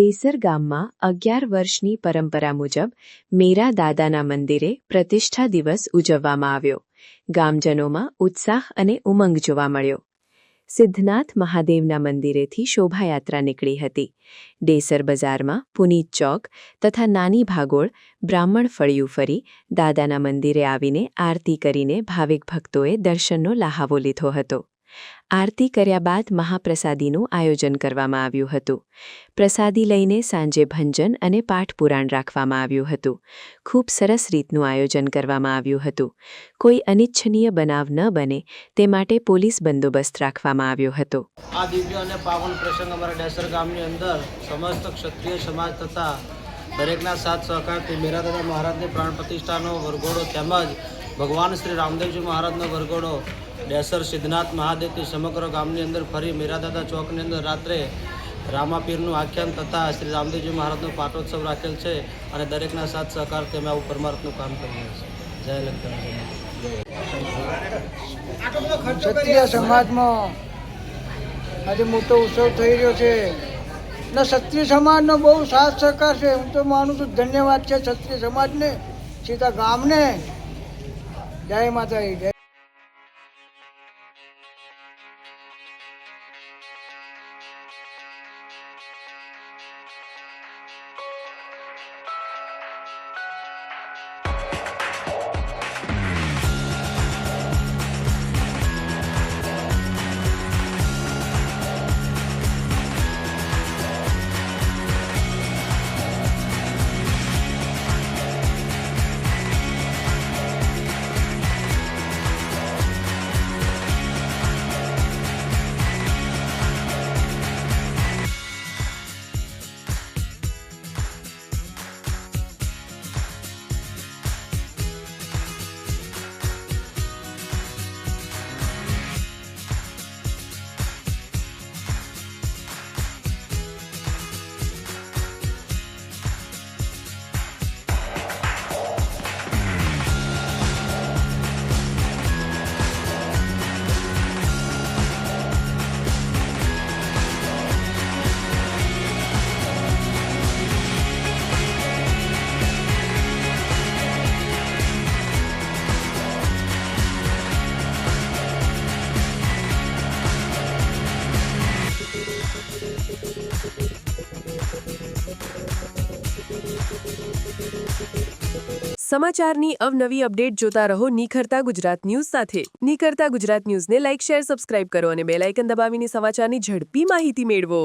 દેસર ગામમાં 11 વર્ષની પરંપરા મુજબ મેરા દાદાના મંદિરે પ્રતિષ્ઠા દિવસ ઉજવવામાં આવ્યો. ગામજનોમાં ઉત્સાહ અને ઉમંગ જોવા મળ્યો. સિદ્ધનાથ મહાદેવના મંદિરેથી શોભાયાત્રા નીકળી હતી. ડેસર બજારમાં પુનીત ચોક તથા નાની ભાગોળ બ્રાહ્મણ ફળિયું ફરી દાદાના મંદિરે આવીને આરતી કરીને ભાવિક ભક્તોએ દર્શનનો લહાવો લીધો હતો. આરતી કર્યા બાદ મહાપ્રસાદીનું આયોજન કરવામાં આવ્યું હતું. પ્રસાદી લઈને સાંજે ભંજન અને પાઠપુરાણ રાખવામાં આવ્યું હતું. ખૂબ સરસ રીતનું આયોજન કરવામાં આવ્યું હતું. કોઈ અનિચ્છનીય બનાવ ન બને તે માટે પોલીસ બંદોબસ્ત રાખવામાં આવ્યો હતો. આ દિવ્ય અને પાવન પ્રસંગ અમારા ડેસર ગામની અંદર સમસ્ત ક્ષત્રિય સમાજ તથા દરેકના સાથ સહકારથી મેરા દાદા મહારાજની પ્રાણ પ્રતિષ્ઠાનો વરઘોડો તેમજ ભગવાન શ્રી રામદેવજી મહારાજનો વરઘોડો ડેસર સિદ્ધનાથ મહાદેવથી સમગ્ર ગામની અંદર ફરી મેરા દાદા ચોકની અંદર રાત્રે રામાપીરનું આખ્યાન તથા શ્રી રામદેવજી મહારાજનો પાટોત્સવ રાખેલ છે અને દરેકના સાથ સહકારથી અમે આવું પરમાર્થનું કામ કરીએ છીએ. જય લક્ષ્મણ. ક્ષત્રિય સમાજમાં આજે મોટો ઉત્સવ થઈ રહ્યો છે ને ક્ષત્રિય સમાજનો બહુ સાથ સહકાર છે. હું તો માનું છું ધન્યવાદ છે ક્ષત્રિય સમાજને, સીધા ગામને. જય માતાજી. જય સમાચારની અવનવી અપડેટ જોતા રહો નિખરતા ગુજરાત ન્યૂઝ સાથે. નિખરતા ગુજરાત ન્યૂઝને લાઇક, શેર, સબસ્ક્રાઇબ કરો અને બેલ આઇકન દબાવીને સમાચારની ઝડપી માહિતી મેળવો.